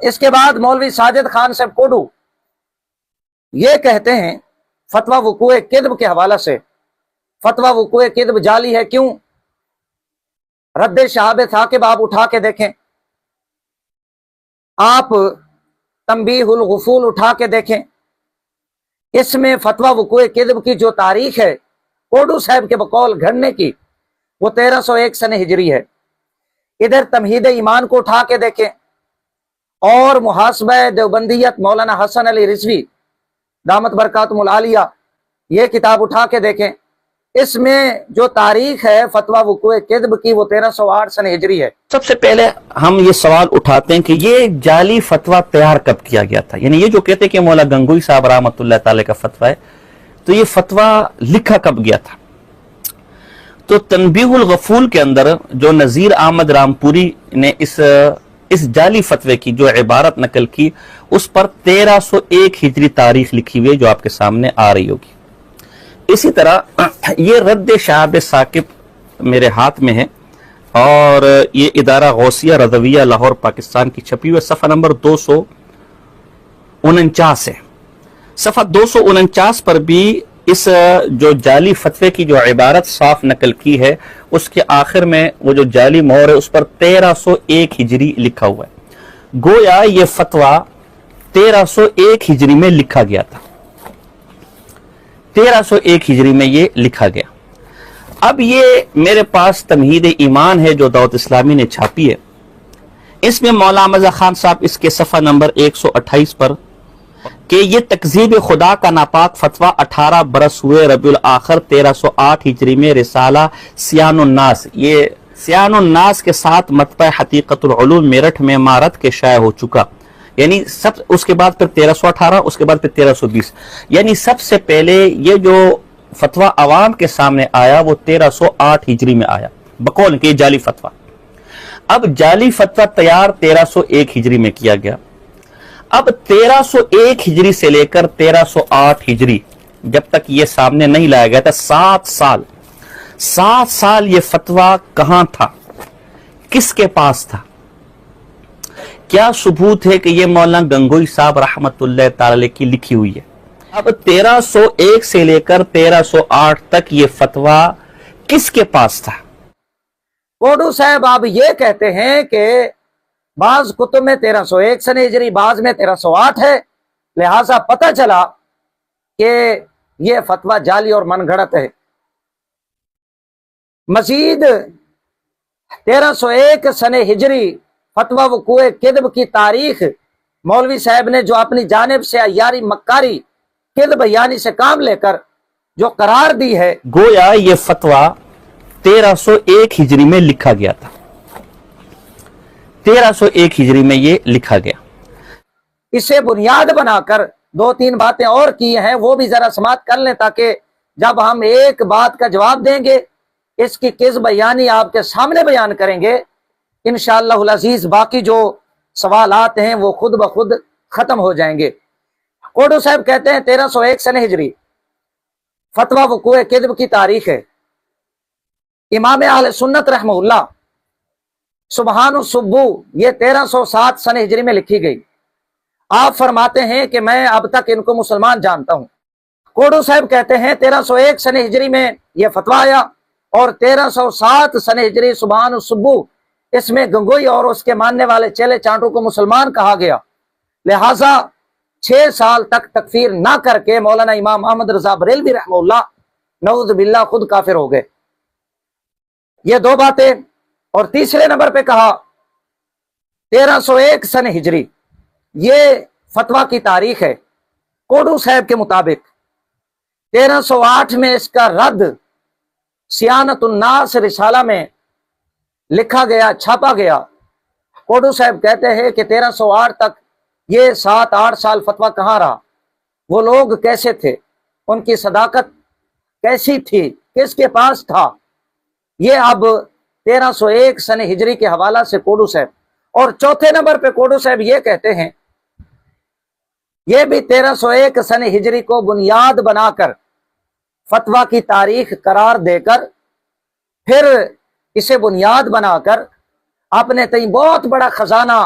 اس کے بعد مولوی ساجد خان صاحب کوڈو یہ کہتے ہیں فتویٰ وقوع کذب کے حوالہ سے، فتویٰ وقوع کذب جعلی ہے کیوں؟ رد شہاب ثاقب آپ اٹھا کے دیکھیں، آپ تنبیہ الغفول اٹھا کے دیکھیں، اس میں فتویٰ وقوع کذب کی جو تاریخ ہے کوڈو صاحب کے بقول گھڑنے کی، وہ 1301 سن ہجری ہے۔ ادھر تمہید ایمان کو اٹھا کے دیکھیں اور محاسبہ دیوبندیت مولانا حسن علی رضوی دامت برکاتہم العالیہ یہ کتاب اٹھا کے دیکھیں، اس میں جو تاریخ ہے فتویٰ وقوع کذب کی وہ 1308 سن ہجری ہے۔ سب سے پہلے ہم یہ سوال اٹھاتے ہیں کہ یہ جعلی فتویٰ تیار کب کیا گیا تھا؟ یعنی یہ جو کہتے ہیں کہ مولا گنگوئی صاحب رحمۃ اللہ تعالی کا فتویٰ ہے، تو یہ فتویٰ لکھا کب گیا تھا؟ تو تنبیہ الغفول کے اندر جو نذیر احمد رامپوری نے اس جعلی فتوے کی جو عبارت نقل کی، اس پر 1301 ہجری تاریخ لکھی ہوئی جو آپ کے سامنے آ رہی ہوگی۔ اسی طرح یہ رد شہاب ثاقب میرے ہاتھ میں ہے، اور یہ ادارہ غوثیہ رضویہ لاہور پاکستان کی چھپی ہوئی، صفحہ نمبر 249 ہے۔ صفحہ 249 پر بھی اس جو جعلی فتوے کی جو عبارت صاف نقل کی ہے، اس کے آخر میں وہ جو جعلی مہر ہے اس پر 1301 ہجری لکھا ہوا ہے۔ گویا یہ فتویٰ 1301 ہجری میں لکھا گیا تھا، 1301 ہجری میں یہ لکھا گیا۔ اب یہ میرے پاس تمہید ایمان ہے جو دعوت اسلامی نے چھاپی ہے، اس میں مولانا مرزا خان صاحب اس کے صفحہ نمبر 128 پر کہ یہ تکذیب خدا کا ناپاک فتویٰ 18 برس ہوئے ربیع الاخر 1308 ہجری میں رسالہ سیان الناس، یہ سیان الناس کے ساتھ مطبع حقیقت العلوم میرٹھ میں مارت کے شائع ہو چکا، یعنی سب اس کے بعد پھر 1318، اس کے بعد پھر 1320، یعنی سب سے پہلے یہ جو فتویٰ عوام کے سامنے آیا وہ 1308 ہجری میں آیا بقول کہ یہ جعلی فتویٰ۔ اب جعلی فتویٰ تیار 1301 ہجری میں کیا گیا۔ اب 1301 ہجری سے لے کر 1308 ہجری جب تک یہ سامنے نہیں لایا گیا تھا، 7 سال یہ فتویٰ کہاں تھا، کس کے پاس تھا؟ کیا ثبوت ہے کہ یہ مولانا گنگوئی صاحب رحمت اللہ تعالی کی لکھی ہوئی ہے؟ اب 1301 سے لے کر 1308 تک یہ فتویٰ کس کے پاس تھا؟ کوڈو صاحب آپ یہ کہتے ہیں کہ بعض کتب میں 1301 سن ہجری، بعض میں 1308 ہے، لہٰذا پتہ چلا کہ یہ فتویٰ جعلی اور من گھڑت ہے۔ مزید 1301 سن ہجری فتویٰ وقوع کذب کی تاریخ مولوی صاحب نے جو اپنی جانب سے عیاری مکاری کذب یعنی سے کام لے کر جو قرار دی ہے، گویا یہ فتویٰ 1301 ہجری میں لکھا گیا تھا، 1301 ہجری میں یہ لکھا گیا۔ اسے بنیاد بنا کر 2-3 باتیں اور کی ہیں، وہ بھی ذرا سماعت کر لیں تاکہ جب ہم ایک بات کا جواب دیں گے اس کی کذب یعنی آپ کے سامنے بیان کریں گے، انشاءاللہ العزیز باقی جو سوالات ہیں وہ خود بخود ختم ہو جائیں گے۔ کوڈو صاحب کہتے ہیں 1301 سن ہجری فتویٰ وقوع کذب کی تاریخ ہے۔ امام اہل سنت رحمہ اللہ سبحان الصبو یہ 1307 سن ہجری میں لکھی گئی۔ آپ فرماتے ہیں کہ میں اب تک ان کو مسلمان جانتا ہوں۔ کوڈو صاحب کہتے ہیں 1301 سن ہجری میں یہ فتویٰ آیا اور 1307 سن ہجری سبحان الصبو اس میں گنگوئی اور اس کے ماننے والے چیلے چانٹوں کو مسلمان کہا گیا، لہٰذا 6 سال تک تکفیر نہ کر کے مولانا امام احمد رضا بریلوی رحمہ اللہ نعوذ باللہ خود کافر ہو گئے۔ یہ 2 باتیں، اور تیسرے نمبر پہ کہا 1301 سن ہجری یہ فتویٰ کی تاریخ ہے۔ کوڈو صاحب کے مطابق 1308 میں اس کا رد سیانت الناس رسالہ میں لکھا گیا، چھاپا گیا۔ کوڈو صاحب کہتے ہیں کہ 1308 تک یہ 7-8 سال فتویٰ کہاں رہا، وہ لوگ کیسے تھے، ان کی صداقت کیسی تھی، کس کے پاس تھا، یہ اب 1301 سن ہجری کے حوالہ سے کوڈو صاحب۔ اور چوتھے نمبر پہ کوڈو صاحب یہ کہتے ہیں، یہ بھی 1301 سن ہجری کو بنیاد بنا کر فتویٰ کی تاریخ قرار دے کر پھر اسے بنیاد بنا کر اپنے تئیں بہت بڑا خزانہ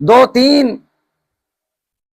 2-3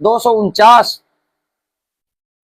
249,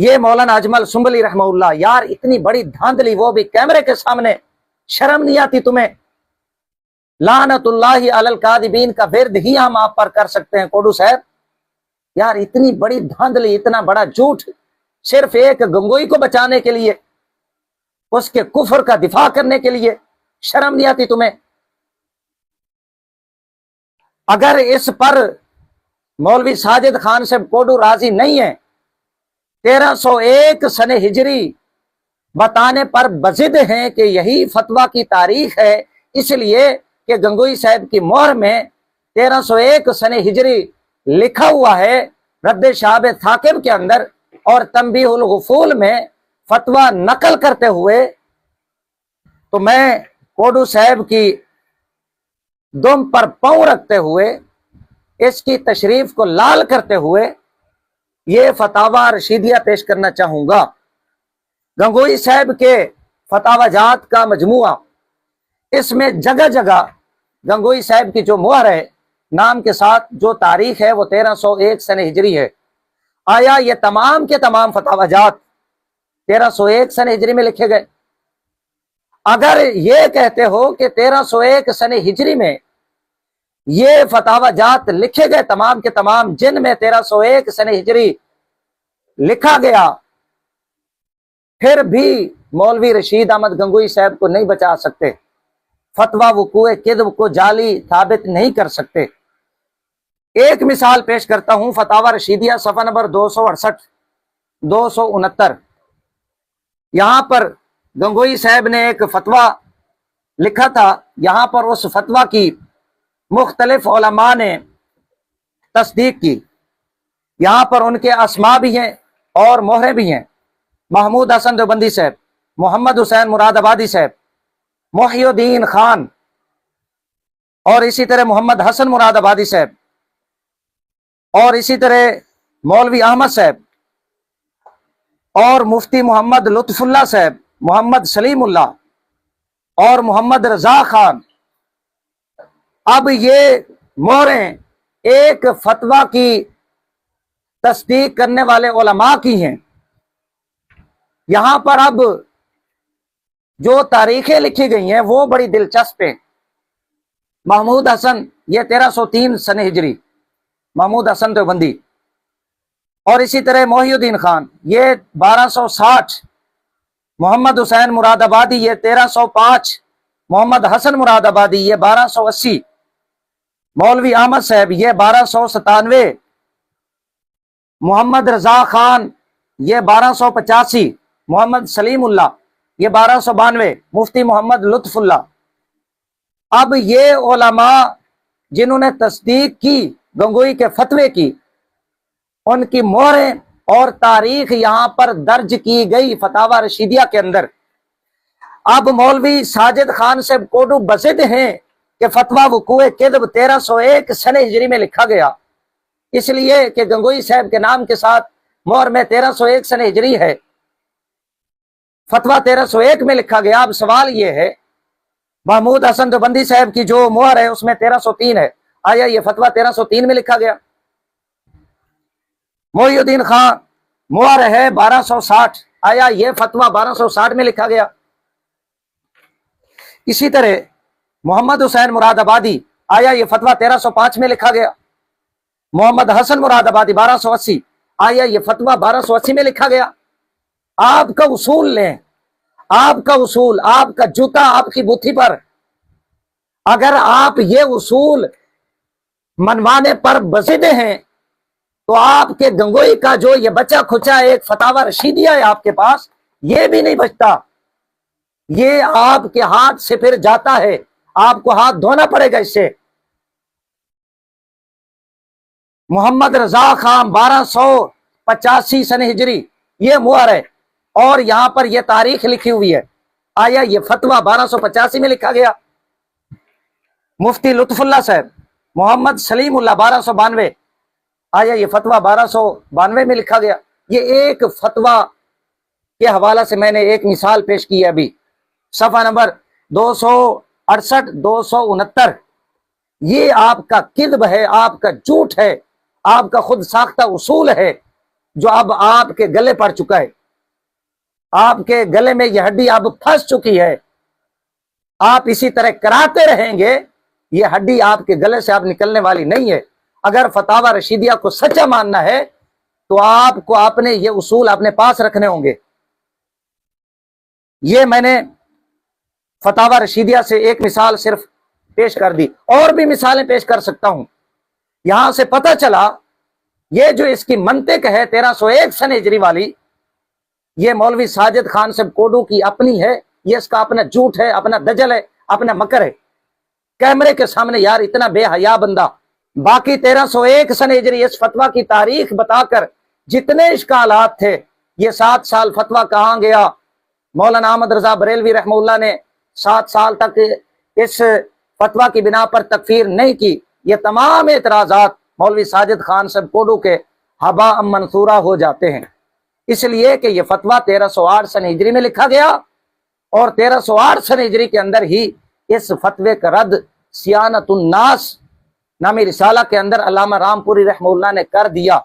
یہ مولانا اجمل سنبلی رحمہ اللہ، یار اتنی بڑی دھاندلی، وہ بھی کیمرے کے سامنے، شرم نہیں آتی تمہیں؟ لعنت اللہ علی الکاذبین کا ورد ہی ہم آپ پر کر سکتے ہیں کوڈو صاحب۔ یار اتنی بڑی دھاندلی، اتنا بڑا جھوٹ، صرف ایک گنگوئی کو بچانے کے لیے، اس کے کفر کا دفاع کرنے کے لیے، شرم نہیں آتی تمہیں؟ اگر اس پر مولوی ساجد خان سے کوڈو راضی نہیں ہے، 1301 سن ہجری بتانے پر بضد ہیں کہ یہی فتویٰ کی تاریخ ہے، اس لیے کہ گنگوئی صاحب کی مہر میں 1301 سن ہجری لکھا ہوا ہے، رد شہاب ثاقب کے اندر اور تنبیہ الغفول میں فتویٰ نقل کرتے ہوئے، تو میں کوڈو صاحب کی دم پر پاؤں رکھتے ہوئے، اس کی تشریف کو لال کرتے ہوئے یہ فتاوی رشیدیہ پیش کرنا چاہوں گا۔ گنگوئی صاحب کے فتاوی جات کا مجموعہ، اس میں جگہ جگہ گنگوئی صاحب کی جو مہر ہے نام کے ساتھ، جو تاریخ ہے وہ 1301 سن ہجری ہے۔ آیا یہ تمام کے تمام فتاوی جات 1301 سن ہجری میں لکھے گئے؟ اگر یہ کہتے ہو کہ 1301 سن ہجری میں یہ فتاوی جات لکھے گئے تمام کے تمام، جن میں 1301 سن ہجری لکھا گیا، پھر بھی مولوی رشید احمد گنگوئی صاحب کو نہیں بچا سکتے، فتویٰ وقوع کذب کو جعلی ثابت نہیں کر سکتے۔ ایک مثال پیش کرتا ہوں، فتاوی رشیدیہ صفحہ نمبر 268 269، یہاں پر گنگوئی صاحب نے ایک فتویٰ لکھا تھا، یہاں پر اس فتویٰ کی مختلف علماء نے تصدیق کی، یہاں پر ان کے اسماء بھی ہیں اور مہریں بھی ہیں، محمود حسن دیوبندی صاحب، محمد حسین مراد آبادی صاحب، محی الدین خان، اور اسی طرح محمد حسن مراد آبادی صاحب، اور اسی طرح مولوی احمد صاحب، اور مفتی محمد لطف اللہ صاحب، محمد سلیم اللہ اور محمد رضا خان۔ اب یہ مہریں ایک فتویٰ کی تصدیق کرنے والے علماء کی ہیں۔ یہاں پر اب جو تاریخیں لکھی گئی ہیں وہ بڑی دلچسپ ہیں۔ محمود حسن یہ 1303 سن ہجری، محمود حسن دیوبندی، اور اسی طرح محی الدین خان یہ 1260، محمد حسین مراد آبادی یہ 1305، محمد حسن مراد آبادی یہ 1280، مولوی احمد صاحب یہ 1297، محمد رضا خان یہ 1285، محمد سلیم اللہ یہ 1292، مفتی محمد لطف اللہ۔ اب یہ علماء جنہوں نے تصدیق کی گنگوئی کے فتوے کی، ان کی مہریں اور تاریخ یہاں پر درج کی گئی فتاوی رشیدیہ کے اندر۔ اب مولوی ساجد خان سے کوڈو بضد ہیں کہ فتویٰ وقوع کذب 1301 سن ہجری میں لکھا گیا، اس لیے کہ گنگوئی صاحب کے نام کے ساتھ مہر میں 1301 سن ہجری ہے، فتویٰ 1301 میں لکھا گیا۔ اب سوال یہ ہے، محمود حسن دیوبندی صاحب کی جو مہر ہے اس میں 1303 ہے، آیا یہ فتویٰ 1303 میں لکھا گیا؟ محی الدین خان مہر ہے 1260، آیا یہ فتویٰ 1260 میں لکھا گیا؟ اسی طرح محمد حسین مراد آبادی، آیا یہ فتویٰ 1305 میں لکھا گیا؟ محمد حسن مراد آبادی 1280، آیا یہ فتویٰ 1280 میں لکھا گیا؟ آپ کا اصول لیں، آپ کا اصول، آپ کا جوتا آپ کی بتھی پر، اگر آپ یہ اصول منوانے پر بضد ہیں تو آپ کے گنگوئی کا جو یہ بچا کھچا ایک فتاوی رشیدیہ ہے آپ کے پاس، یہ بھی نہیں بچتا، یہ آپ کے ہاتھ سے پھر جاتا ہے، آپ کو ہاتھ دھونا پڑے گا اس سے۔ محمد رضا خان 1285 سن ہجری یہ مہر ہے، اور یہاں پر یہ تاریخ لکھی ہوئی ہے، آیا یہ فتویٰ 1285 میں لکھا گیا؟ مفتی لطف اللہ صاحب، محمد سلیم اللہ 1292، آیا یہ فتویٰ 1292 میں لکھا گیا؟ یہ ایک فتویٰ کے حوالہ سے میں نے ایک مثال پیش کی ہے ابھی، صفحہ نمبر 268 269، یہ آپ کا کذب ہے، آپ کا جھوٹ ہے، آپ کا خود ساختہ اصول ہے، جو اب آپ کے گلے پڑ چکا ہے، آپ کے گلے میں یہ ہڈی اب پھنس چکی ہے، آپ اسی طرح کراتے رہیں گے، یہ ہڈی آپ کے گلے سے اب نکلنے والی نہیں ہے۔ اگر فتاوی رشیدیہ کو سچا ماننا ہے تو آپ کو اپنے یہ اصول اپنے پاس رکھنے ہوں گے۔ یہ میں نے فتاوی رشیدیہ سے ایک مثال صرف پیش کر دی، اور بھی مثالیں پیش کر سکتا ہوں۔ یہاں سے پتہ چلا یہ جو اس کی منطق ہے 1301 سن ہجری والی، یہ مولوی ساجد خان صاحب کوڈو کی اپنی ہے، یہ اس کا اپنا جھوٹ ہے، اپنا دجل ہے، اپنا مکر ہے، کیمرے کے سامنے یار اتنا بے حیا بندہ۔ باقی 1301 سن ہجری اس فتویٰ کی تاریخ بتا کر جتنے اشکالات تھے، یہ 7 سال فتویٰ کہاں گیا، مولانا احمد رضا بریلوی رحمہ اللہ نے 7 سال تک اس فتویٰ کی بنا پر تکفیر نہیں کی، یہ تمام اعتراضات مولوی ساجد خان صاحب کوڈو کے ہبا منصورہ ہو جاتے ہیں، اس لیے کہ یہ فتویٰ 1308 سن ہجری میں لکھا گیا، اور 1308 سن ہجری کے اندر ہی اس فتوے کا رد سیانت الناس نامی رسالہ کے اندر علامہ رام پوری رحمہ اللہ نے کر دیا۔